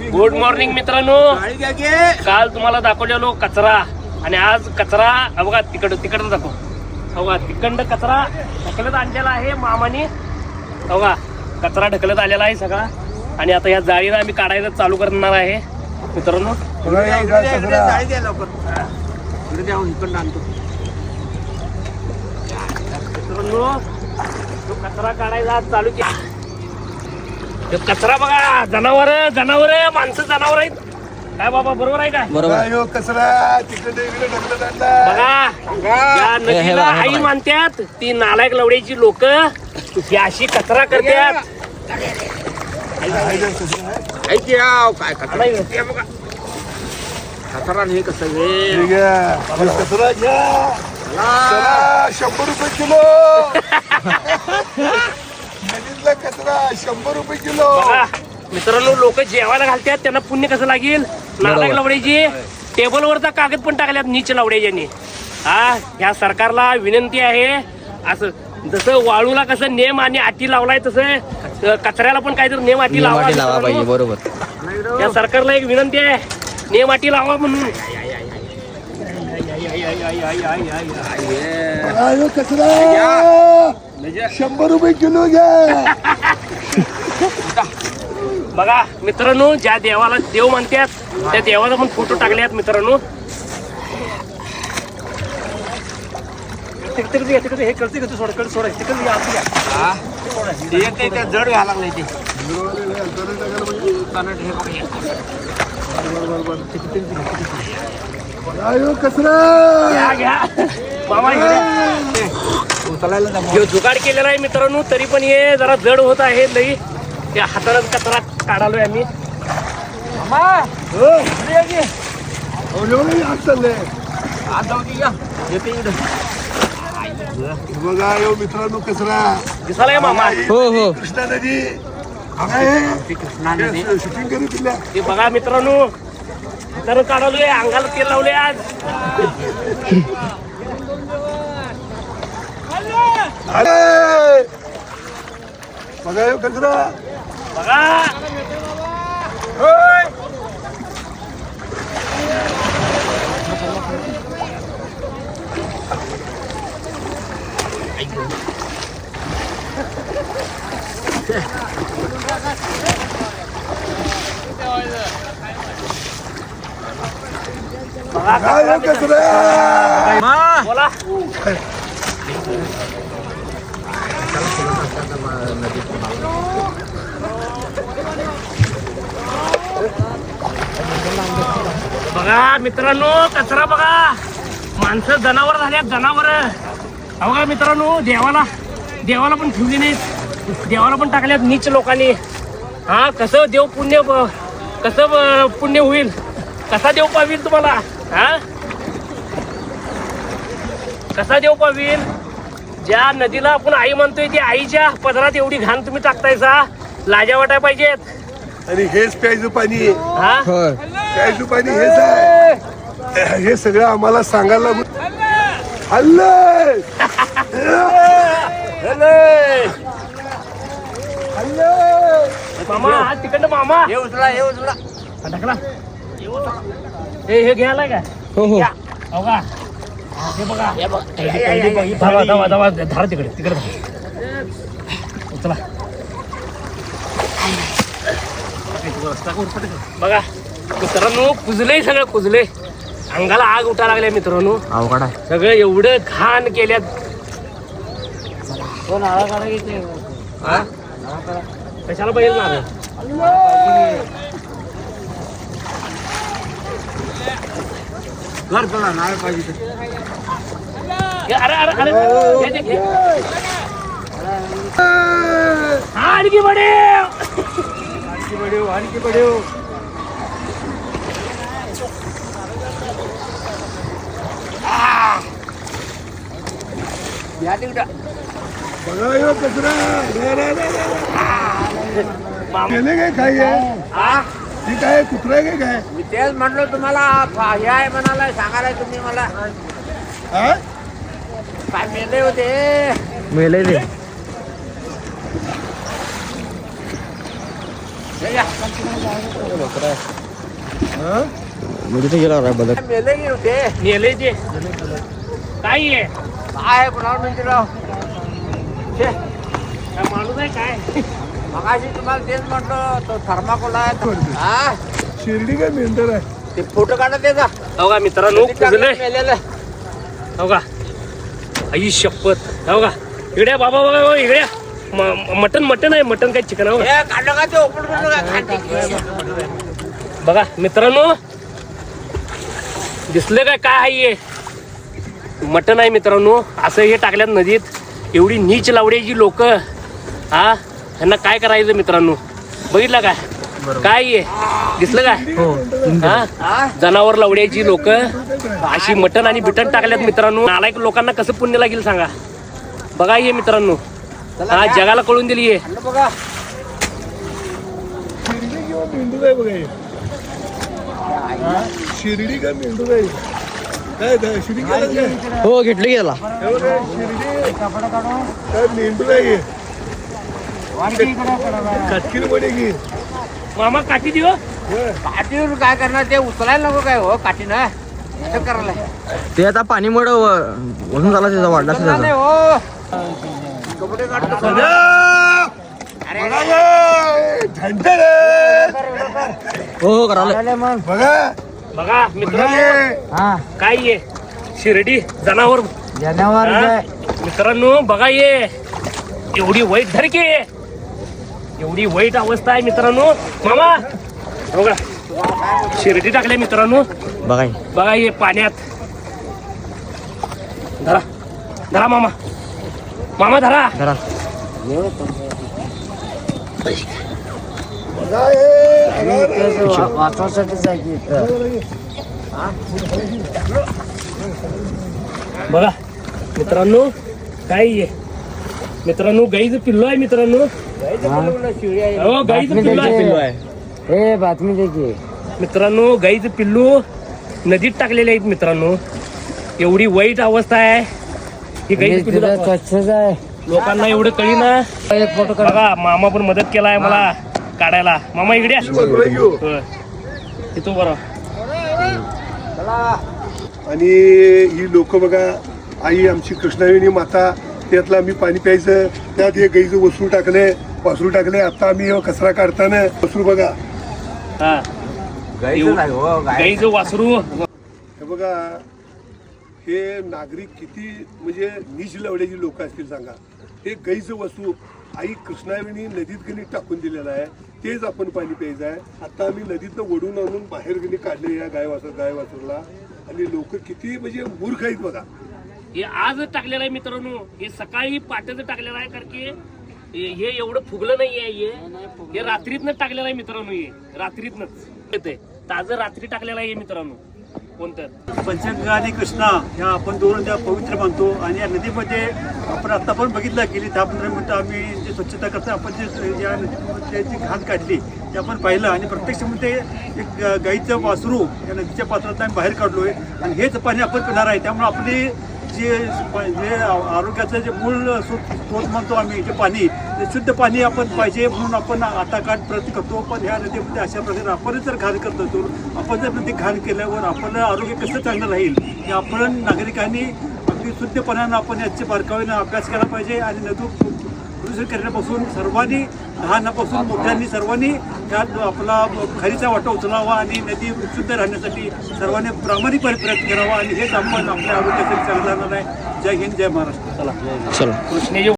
Good morning मित्रांनो. काल तुम्हाला दाखवलेलो कचरा आणि आज कचरा बघा तिकडं दाखव. बघा तिकडं कचरा ढकलत आणलेला आहे मामाने. बघा कचरा ढकलत आलेला आहे सगळा आणि आता या जाळीला आम्ही काढायला चालू करणार आहे मित्रांनो. मित्रांनो तो कचरा काढायला चालू केला. कचरा बघा जनावर माणसं जनावर आहेत काय बाबा बरोबर आहे का? बरोबर. कचरा तिकडे ढकलत आणला बघा या नदीला आई मानतात ती नालायक लवड्याची लोक ही अशी कचरा करतात. काय कचरा नाही कसं कचरा घ्या 100 रुपये किलो. नदीतला कचरा 100 रुपये किलो. बघा मित्रांनो लोक जेवायला घालतात त्यांना पुण्य कसं लागेल. नालायक लवड्याची टेबलवरचा कागद पण टाकल्यात नीच लवड्याच्यानी. ह्या सरकारला विनंती आहे असं जसं वाळूला कसं नेम आणि अटी लावलाय तसं कचऱ्याला पण काहीतरी नेम अटी लावा पाहिजे. बरोबर. या सरकारला एक विनंती आहे नेम अटी लावा म्हणून. कचरा 100 रुपये किलो घ्या. बघा मित्रांनो ज्या देवाला देव म्हणतात त्या देवाला पण फोटो टाकल्यात मित्रांनो. तिकडे हे करते का सोडा तिकडे जड घ्यायला लागले ते कचरा घ्या मामा जुगाड केलेला आहे मित्रांनो. तरी पण हे जरा जड होत आहे लई. त्या हाताने कचरा काढालोय आम्ही. बघा यो मित्रांनो कचरा दिसाला का मामा? हो. कृष्णा नदी शूटिंग करू तिला. ते बघा मित्रांनो हाताने काढालोय अंगाला तेल लावले आज. अरे बघा यो कचरा बघा बघा यो कचरा. बोला बघा मित्रांनो कचरा बघा माणसं जनावर झाल्यात जनावर. बघा मित्रांनो देवाला पण ठेवली नाहीत. देवाला पण टाकल्यात नीच लोकांनी. कसं देव पुण्य कसं पुण्य होईल कसा देव पावील तुम्हाला. कसा देव पावील. ज्या नदीला आपण आई म्हणतोय त्या आईच्या पदरात एवढी घाण तुम्ही टाकतायसा लाजा वाटाय पाहिजेत. आणि हेच प्यायचं पाणी आहे. प्यायचं पाणी हेच आहे. हे सगळं आम्हाला सांगायला हल्लय मामा हा तिकडनं मामा हे उचला ढकला. हे घ्यायला का हो. बघा हे बघा धारा तिकडे उचला. बघा मित्रांनो कुजलंय सगळं कुजलंय. अंगाला आग उठा लागल्या मित्रांनो. अवघड आहे. सगळं एवढं घाण केल्यात. कशाला पाहिजे ना घर चला नाही पाहिजे. अरे आणखी बडे बघा यो कचरा. गेले काय ती काय कुत्रा आहे काय? मी तेच म्हणलो तुम्हाला हे आहे म्हणाला सांगायला तुम्ही मला काय मेले होते. मेले रे मेले की होते नेले ते काय आहे काय कुणाला म्हणजे राव काय माणूस आहे काय मगाशी तुम्हाला तेच म्हटलं तो थर्माकोल आहे हा शिर्डी काय मेंढर आहे ते फोटो काढा त्याचा हो का मित्रांनो कुजले मेलेलं हो का आई शपथ हो का इकडे बाबा बघा हो, इकडे मटन मटन आहे मटन काय चिकन आहे हे काढलं का ते ओपन करू का खाते बघा मित्रांनो दिसले काय काय आहे हे मटन आहे मित्रांनो असं हे टाकल्यात नदीत एवढी नीच लावड्याची लोक हा ह्यांना काय करायचं मित्रांनो बघितलं काय काय आहे दिसलं काय हा जनावर लावड्याची लोक अशी मटन आणि बिटन टाकल्यात मित्रांनो नालायक लोकांना कसं पुण्य लागेल सांगा बघा हे मित्रांनो हा जगाला कळून दिली आहे बघा शिर्डी किंवा मेंढूर आहे बघा हे. शिर्डी का मेंढूर आहे काय शिर्डी केलं काय हो घेतली गेला हे बघा, शिर्डी काय मेंढूर आहे हे. काटकीर मध्ये घे मामा काठी दिव काठीवर काय करणार ते उचलायला नको काय हो काठीनं असं करायला ते आता पाणीमुळे वजन झाला त्याचा वाढला उचलणार नाही त्याचा हो कपडे काढतो हो करायला मग बघा बघा मित्रांनो हा काय आहे शिर्डी जनावर जनावर हा? मित्रांनो बघा ये एवढी वाईट धरकी एवढी वाईट अवस्था आहे मित्रांनो मामा बघा शिर्डी टाकल्या मित्रांनो बघा बघा ये पाण्यात धरा धरा मामा मामा धरा जरा वाचवासाठीच आहे बघा मित्रांनो काय आहे मित्रांनो गाईचं पिल्लो आहे मित्रांनो हो गाईचं पिल्लो आहे हे बातमी द्यायची मित्रांनो गाईचं पिल्लू नदीत टाकलेले आहेत मित्रांनो एवढी वाईट अवस्था आहे ही गाईचं पिल्लू दाखवा. स्वच्छच आहे लोकांना एवढं कळी ना एक फोटो बघा मामा पण मदत केलाय मला काढायला मामा इकडे या. बाजूला घेऊ होय. इथं बरं आणि ही लोक बघा आई आमची कृष्णावेणी माता त्यातलं आम्ही पाणी प्यायचं त्यात हे गाईचं वासरू टाकले आता आम्ही हे कचरा काढताना वासरू बघा हा गाईचं नाही हो गाई गाईचं वासरू हे बघा हे नागरिक किती म्हणजे नीच लवड्याची लोक असतील सांगा हे गाईचं वासरू आई कृष्णावेणी नदीत गणी टाकून दिलेलं आहे तेच आपण पाणी प्यायचं आहे आता आम्ही नदीतनं ओढून आणून बाहेर गणी काढले या गाय वासरूला आणि लोक किती म्हणजे मूर्ख आहेत बघा हे आज टाकलेलं आहे मित्रांनो हे सकाळी पाट्याचं टाकलेलं आहे कारण की हे एवढं फुगलं नाहीये हे रात्रीतनं टाकलेलं आहे मित्रांनो हे रात्रीतनंच येते ताजं रात्री टाकलेलं आहे हे मित्रांनो कोणतं पंचगंगा आणि कृष्णा ह्या आपण दोन त्या पवित्र मानतो आणि या नदीमध्ये आपण आता पण बघितलं गेली 10-15 मिनिटं आम्ही जे स्वच्छता करतो आपण जे या नदीमध्ये जी घाण काढली ते आपण पाहिलं आणि प्रत्यक्षमध्ये एक गाईचं वासरू या नदीच्या पात्रात आम्ही बाहेर काढलोय आणि हेच पाणी आपण पिणार आहे त्यामुळे आपली जे आरोग्याचं जे मूळ स्रोत म्हणतो आम्ही जे पाणी ते शुद्ध पाणी आपण पाहिजे म्हणून आपण आता काढ प्रयत्न करतो पण ह्या नदीमध्ये अशा प्रकारे आपण जर घाण करत असतो आपण जर नदी घाण केल्यावर आपलं आरोग्य कसं चांगलं राहील हे आपण नागरिकांनी अगदी शुद्धपणानं आपण याचे बारकाईनं अभ्यास केला पाहिजे आणि नदी प्रदूषण करण्यापासून सर्वांनी लहानापासून मोठ्यांनी सर्वांनी त्यात आपला खरीचा वाटा उचलावा आणि नदी शुद्ध राहण्यासाठी सर्वांनी प्रामाणिकपणे प्रयत्न करावा आणि हेच आपण आपल्या आरोग्यासाठी चांगलं राहणार आहे जय हिंद जय महाराष्ट्र चला चला कृष्णेजी